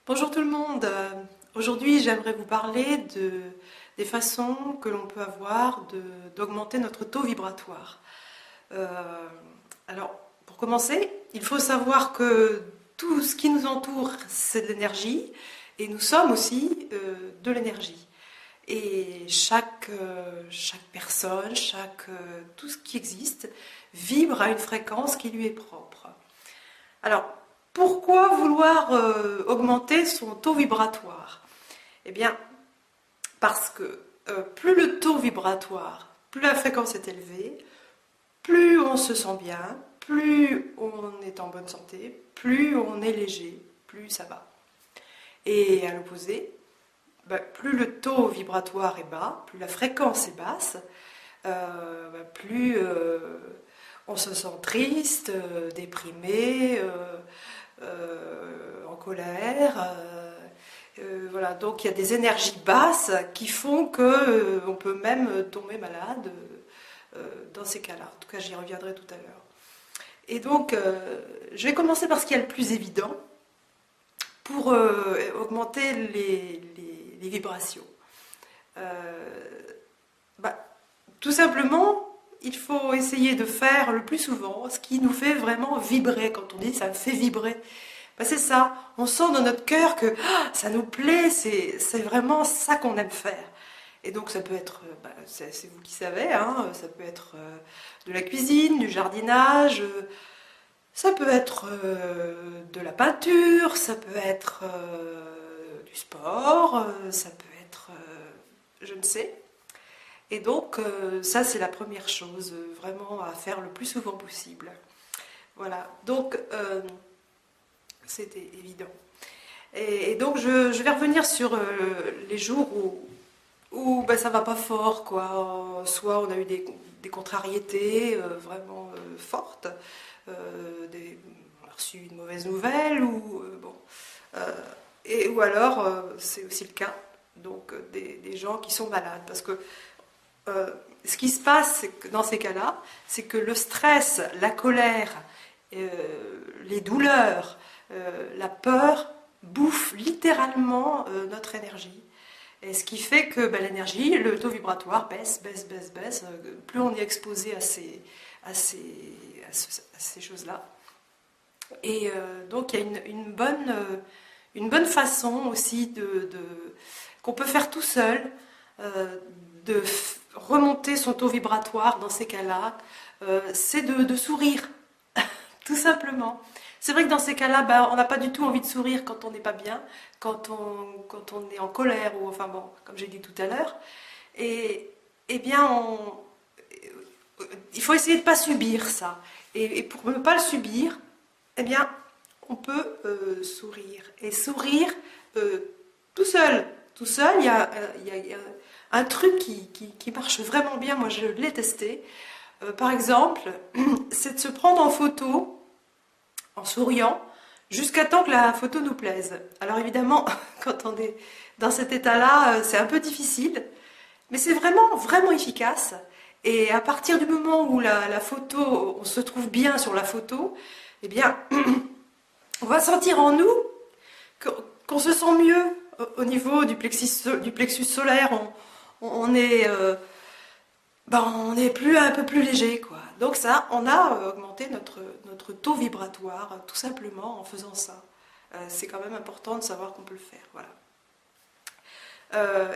Bonjour tout le monde. Aujourd'hui, j'aimerais vous parler des façons que l'on peut avoir d'augmenter notre taux vibratoire. Euh, alors, pour commencer, il faut savoir que tout ce qui nous entoure, c'est de l'énergie, et nous sommes aussi de l'énergie. Et chaque personne, tout ce qui existe, vibre à une fréquence qui lui est propre. Alors, pourquoi vouloir augmenter son taux vibratoire? Eh bien, parce que plus le taux vibratoire, plus la fréquence est élevée, plus on se sent bien, plus on est en bonne santé, plus on est léger, plus ça va. Et à l'opposé, plus le taux vibratoire est bas, plus la fréquence est basse, plus on se sent triste, déprimé, en colère. Voilà, donc il y a des énergies basses qui font que on peut même tomber malade dans ces cas-là. En tout cas, j'y reviendrai tout à l'heure. Et donc, je vais commencer par ce qui est le plus évident pour augmenter les vibrations. Tout simplement, il faut essayer de faire le plus souvent ce qui nous fait vraiment vibrer. Quand on dit ça me fait vibrer, c'est ça, on sent dans notre cœur que ça nous plaît, c'est vraiment ça qu'on aime faire. Et donc ça peut être, c'est vous qui savez, hein, ça peut être de la cuisine, du jardinage, ça peut être de la peinture, ça peut être du sport, ça peut être, je ne sais. Et donc ça c'est la première chose, vraiment à faire le plus souvent possible. Voilà, donc c'était évident. Et donc je vais revenir sur les jours où ça va pas fort, quoi. Soit on a eu des contrariétés vraiment fortes, on a reçu une mauvaise nouvelle, ou alors c'est aussi le cas donc des gens qui sont malades, parce que ce qui se passe c'est que dans ces cas-là, c'est que le stress, la colère, les douleurs, la peur bouffe littéralement notre énergie. Et ce qui fait que l'énergie, le taux vibratoire baisse. Plus on est exposé à ces choses-là. Et donc il y a une bonne façon aussi qu'on peut faire tout seul de remonter son taux vibratoire dans ces cas-là, c'est de sourire, tout simplement. C'est vrai que dans ces cas-là, on n'a pas du tout envie de sourire quand on n'est pas bien, quand on est en colère, ou enfin bon, comme j'ai dit tout à l'heure. Et bien, il faut essayer de ne pas subir ça. Et pour ne pas le subir, eh bien, on peut sourire. Et sourire tout seul. Tout seul, il y a un truc qui marche vraiment bien, moi je l'ai testé. Par exemple, c'est de se prendre en photo en souriant, jusqu'à temps que la photo nous plaise. Alors évidemment, quand on est dans cet état-là, c'est un peu difficile, mais c'est vraiment, vraiment efficace. Et à partir du moment où la photo, on se trouve bien sur la photo, eh bien, on va sentir en nous qu'on se sent mieux au niveau du plexus solaire. On est... on est un peu plus léger, quoi. Donc ça, on a augmenté notre taux vibratoire, tout simplement en faisant ça. C'est quand même important de savoir qu'on peut le faire, voilà.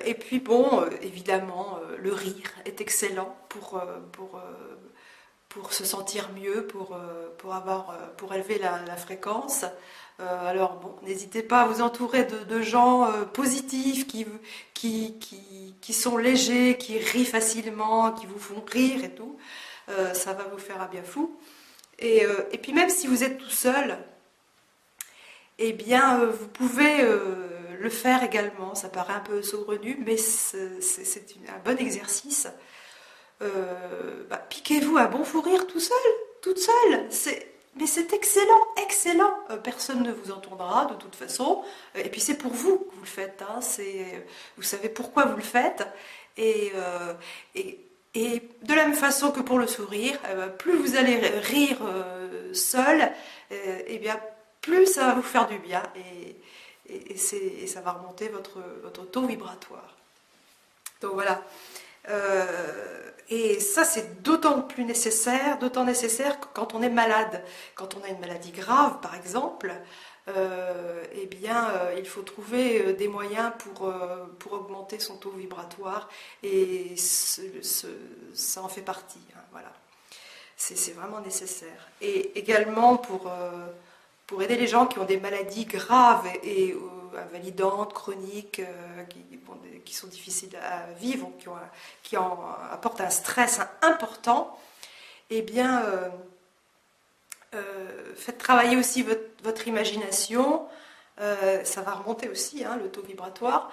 Et puis évidemment, le rire est excellent pour se sentir mieux, pour élever la fréquence. Alors n'hésitez pas à vous entourer de gens positifs qui sont légers, qui rient facilement, qui vous font rire et tout. Ça va vous faire un bien fou. Et puis même si vous êtes tout seul, eh bien vous pouvez le faire également. Ça paraît un peu saugrenu, mais c'est un bon exercice. Piquez-vous un bon fou rire tout seul, toute seule. Mais c'est excellent, excellent. Personne ne vous entendra de toute façon. Et puis c'est pour vous que vous le faites. Hein. Vous savez pourquoi vous le faites. Et de la même façon que pour le sourire, plus vous allez rire seul, et bien plus ça va vous faire du bien. et ça va remonter votre taux vibratoire. Donc voilà. Et ça, c'est d'autant nécessaire que quand on est malade. Quand on a une maladie grave, par exemple, eh bien, il faut trouver des moyens pour augmenter son taux vibratoire, et ça en fait partie. Hein, voilà. C'est vraiment nécessaire. Et également pour aider les gens qui ont des maladies graves et invalidantes, chroniques, qui sont difficiles à vivre, qui apportent un stress important, eh bien, faites travailler aussi votre imagination. Ça va remonter aussi, hein, le taux vibratoire.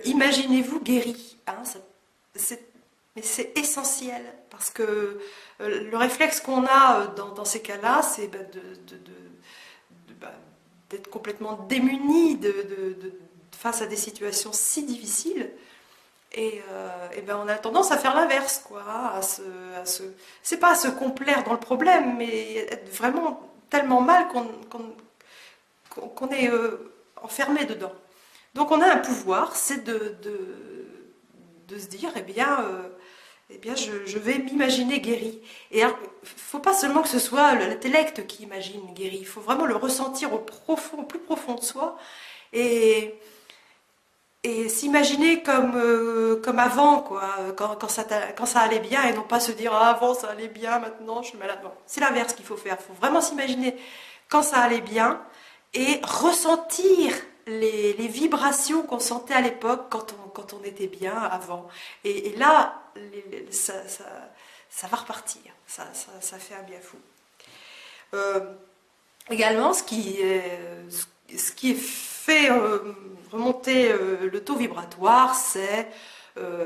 Imaginez-vous guéri. Hein, mais c'est essentiel, parce que le réflexe qu'on a dans ces cas-là, c'est d'être complètement démuni face à des situations si difficiles. Et ben on a tendance à faire l'inverse, quoi, c'est pas à se complaire dans le problème, mais être vraiment tellement mal qu'on est enfermé dedans. Donc on a un pouvoir, c'est de se dire, eh bien je vais m'imaginer guéri. Et il ne faut pas seulement que ce soit l'intellect qui imagine guéri, il faut vraiment le ressentir au plus profond de soi, et s'imaginer comme avant, quoi, quand ça allait bien, et non pas se dire ah, avant ça allait bien, maintenant je suis malade. Bon, c'est l'inverse qu'il faut faire, il faut vraiment s'imaginer quand ça allait bien et ressentir les vibrations qu'on sentait à l'époque quand on était bien avant. Et là, ça va repartir, ça fait un bien fou. Également, ce qui fait remonter le taux vibratoire, c'est,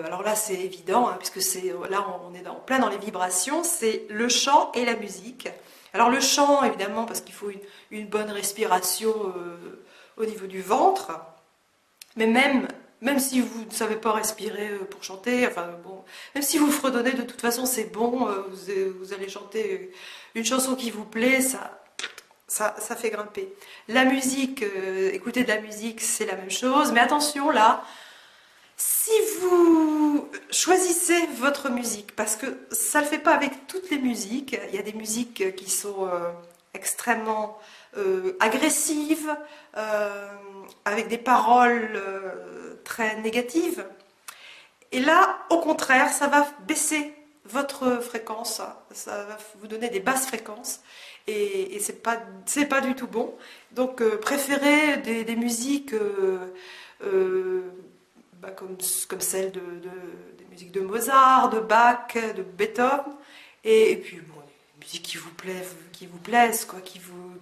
alors là c'est évident, hein, puisque là on est en plein dans les vibrations, c'est le chant et la musique. Alors le chant, évidemment, parce qu'il faut une bonne respiration au niveau du ventre, mais même si vous ne savez pas respirer pour chanter, enfin bon, même si vous fredonnez, de toute façon c'est bon, vous allez chanter une chanson qui vous plaît, ça fait grimper. La musique, écouter de la musique, c'est la même chose, mais attention là, si vous choisissez votre musique, parce que ça ne le fait pas avec toutes les musiques, il y a des musiques qui sont extrêmement agressives, avec des paroles très négatives, et là, au contraire, ça va baisser votre fréquence, ça va vous donner des basses fréquences, et c'est pas du tout bon. Donc préférez des musiques comme celle des musiques de Mozart, de Bach, de Beethoven, et puis bon, des musiques qui vous plaisent, quoi, qui vous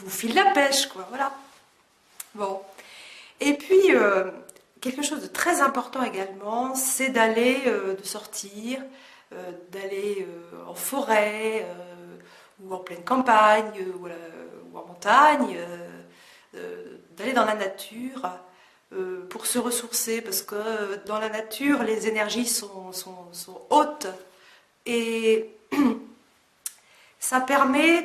filent la pêche, quoi, voilà. Bon. Et puis quelque chose de très important également, c'est de sortir, d'aller en forêt, ou en pleine campagne, ou en montagne, d'aller dans la nature pour se ressourcer, parce que dans la nature, les énergies sont hautes, et ça permet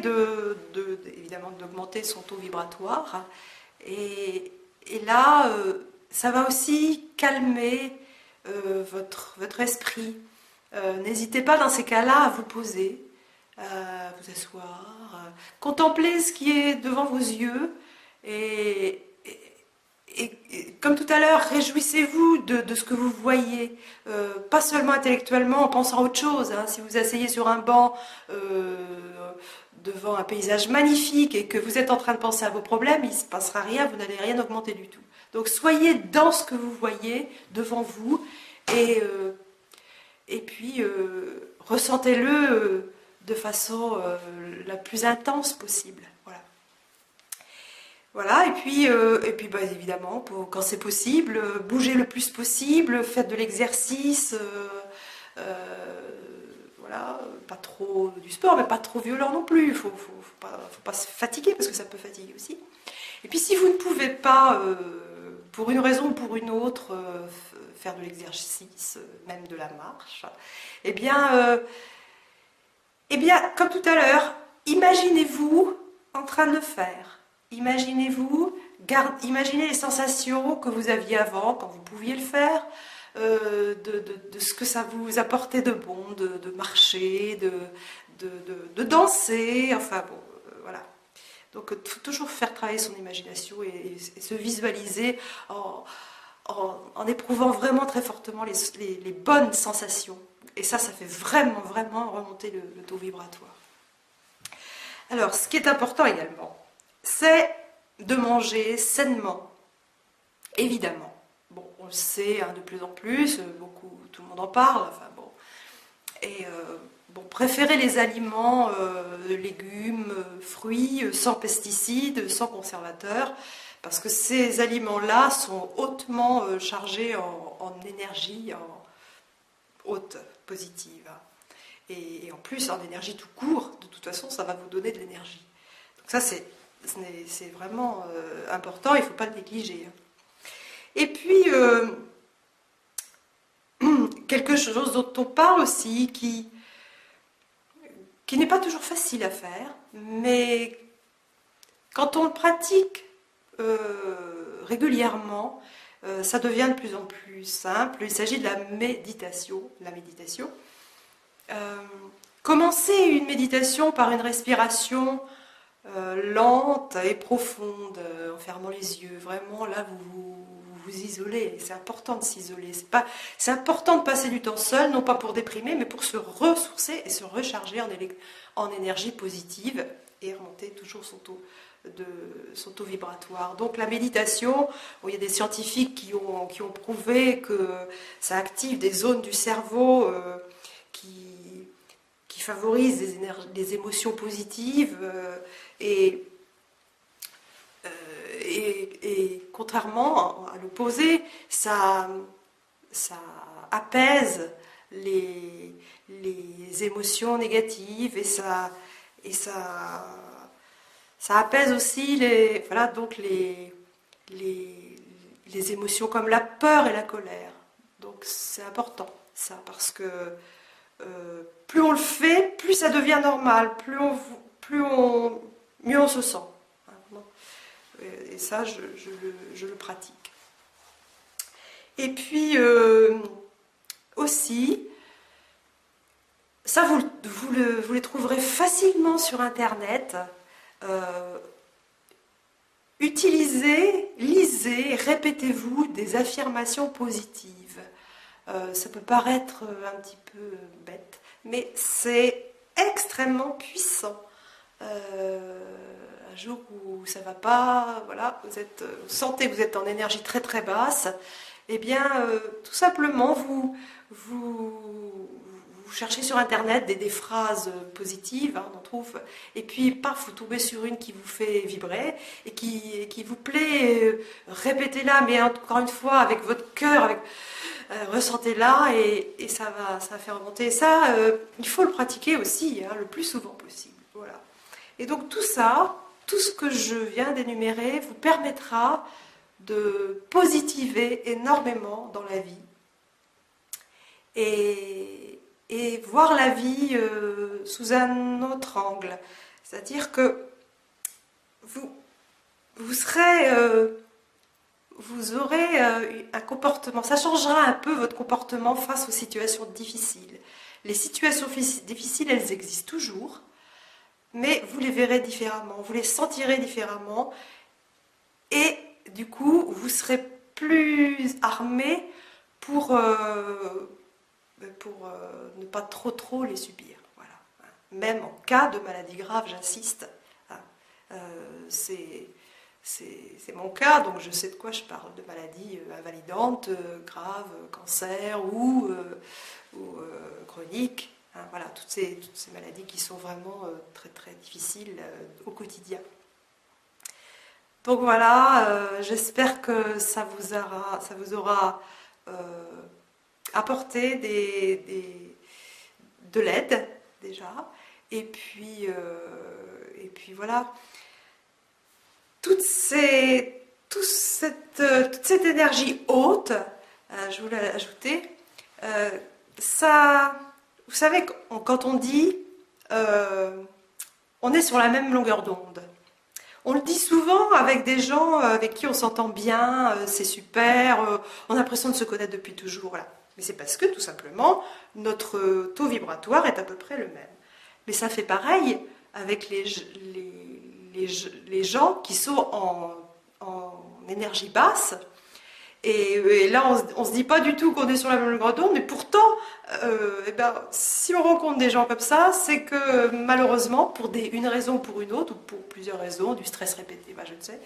évidemment d'augmenter son taux vibratoire, et là, ça va aussi calmer votre esprit. N'hésitez pas dans ces cas-là à vous poser, à vous asseoir, contempler ce qui est devant vos yeux, et comme tout à l'heure, réjouissez-vous de ce que vous voyez, pas seulement intellectuellement en pensant à autre chose, hein. Si vous asseyez sur un banc devant un paysage magnifique et que vous êtes en train de penser à vos problèmes, il ne se passera rien, vous n'allez rien augmenter du tout. Donc soyez dans ce que vous voyez devant vous, et puis ressentez-le de façon la plus intense possible. Voilà, et puis évidemment, quand c'est possible, bougez le plus possible, faites de l'exercice, voilà, pas trop du sport, mais pas trop violent non plus, faut pas se fatiguer, parce que ça peut fatiguer aussi. Et puis si vous ne pouvez pas, pour une raison ou pour une autre, faire de l'exercice, même de la marche, eh bien, comme tout à l'heure, imaginez-vous en train de le faire. Imaginez-vous imaginez les sensations que vous aviez avant, quand vous pouviez le faire, de ce que ça vous apportait de bon, de marcher, de danser, enfin bon, voilà. Donc toujours faire travailler son imagination et se visualiser en éprouvant vraiment très fortement les bonnes sensations. Et ça fait vraiment, vraiment remonter le taux vibratoire. Alors, ce qui est important également, c'est de manger sainement, évidemment. Bon, on le sait de plus en plus, tout le monde en parle, enfin bon. Et bon, préférez les aliments, légumes, fruits, sans pesticides, sans conservateurs, parce que ces aliments-là sont hautement chargés en énergie, en haute positive. Et en plus, en énergie tout court, de toute façon, ça va vous donner de l'énergie. Donc ça, c'est vraiment important, il ne faut pas le négliger. Et puis, quelque chose dont on parle aussi, qui n'est pas toujours facile à faire, mais quand on le pratique régulièrement, ça devient de plus en plus simple. Il s'agit de la méditation. Commencez une méditation par une respiration lente et profonde, en fermant les yeux. Vraiment, là, vous isolez. C'est important de s'isoler. C'est important de passer du temps seul, non pas pour déprimer, mais pour se ressourcer et se recharger en énergie positive et remonter toujours son taux vibratoire. Donc la méditation, il y a des scientifiques qui ont prouvé que ça active des zones du cerveau qui favorisent des émotions positives et contrairement à l'opposé, ça apaise les émotions négatives et ça apaise aussi les émotions comme la peur et la colère. Donc c'est important ça, parce que plus on le fait, plus ça devient normal, mieux on se sent. Et ça, je le pratique. Et puis aussi, ça vous les trouverez facilement sur Internet. Lisez, répétez-vous des affirmations positives. Ça peut paraître un petit peu bête, mais c'est extrêmement puissant. Un jour où ça ne va pas, voilà, vous sentez que vous êtes en énergie très très basse, et bien tout simplement vous cherchez sur Internet des phrases positives, on en trouve, et puis paf, vous tombez sur une qui vous fait vibrer et qui vous plaît, répétez-la, mais encore une fois avec votre cœur, ressentez-la et ça va faire remonter. Et ça, il faut le pratiquer aussi, le plus souvent possible. Voilà. Et donc tout ça, tout ce que je viens d'énumérer vous permettra de positiver énormément dans la vie et voir la vie sous un autre angle. C'est-à-dire que vous aurez un comportement, ça changera un peu votre comportement face aux situations difficiles. Les situations difficiles, elles existent toujours, mais vous les verrez différemment, vous les sentirez différemment, et du coup, vous serez plus armé pour ne pas trop les subir. Voilà. Même en cas de maladie grave, j'insiste. C'est mon cas, donc je sais de quoi je parle, de maladies invalidantes, graves, cancer ou chroniques. Voilà, toutes ces maladies qui sont vraiment très très difficiles au quotidien. Donc voilà, j'espère que ça vous aura apporté de l'aide déjà. Et puis voilà. Toute cette énergie haute, je voulais ajouter, ça, vous savez, quand on dit on est sur la même longueur d'onde, On le dit souvent avec des gens avec qui on s'entend bien, c'est super, on a l'impression de se connaître depuis toujours. Voilà. Mais c'est parce que tout simplement, notre taux vibratoire est à peu près le même. Mais ça fait pareil avec les gens qui sont en énergie basse. Et là, on ne se dit pas du tout qu'on est sur la même longueur d'onde, mais pourtant, si on rencontre des gens comme ça, c'est que malheureusement, pour une raison ou pour une autre, ou pour plusieurs raisons, du stress répété, je ne sais,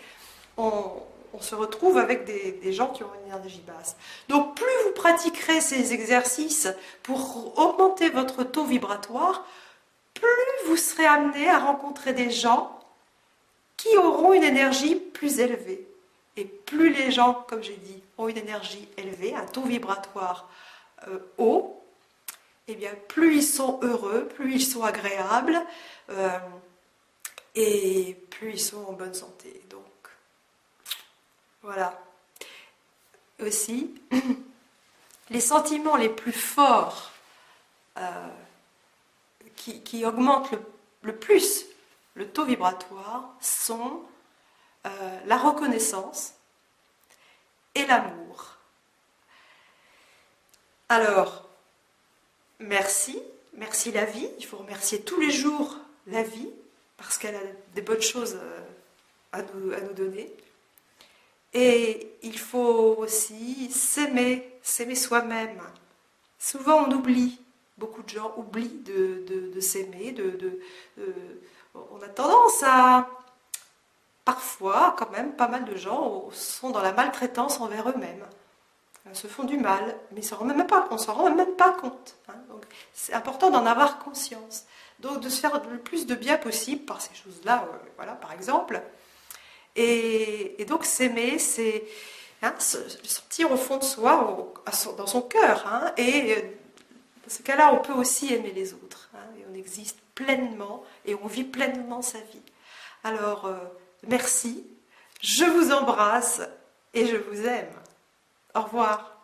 on se retrouve avec des gens qui ont une énergie basse. Donc plus vous pratiquerez ces exercices pour augmenter votre taux vibratoire, plus vous serez amené à rencontrer des gens qui auront une énergie plus élevée. Et plus les gens, comme j'ai dit, ont une énergie élevée, un taux vibratoire haut, et bien plus ils sont heureux, plus ils sont agréables, et plus ils sont en bonne santé. Donc, voilà. Aussi, les sentiments les plus forts qui augmentent le plus le taux vibratoire sont la reconnaissance et l'amour. Alors, merci la vie, il faut remercier tous les jours la vie, parce qu'elle a des bonnes choses à nous donner. Et il faut aussi s'aimer soi-même. Souvent on oublie, beaucoup de gens oublient de s'aimer, on a tendance à... Parfois, quand même, pas mal de gens sont dans la maltraitance envers eux-mêmes. Ils se font du mal, mais on ne s'en rend même pas compte. Donc, c'est important d'en avoir conscience. Donc, de se faire le plus de bien possible par ces choses-là, voilà, par exemple. Et donc, s'aimer, c'est se sentir au fond de soi, dans son cœur. Et dans ce cas-là, on peut aussi aimer les autres. Et on existe pleinement et on vit pleinement sa vie. Alors... merci, je vous embrasse et je vous aime. Au revoir.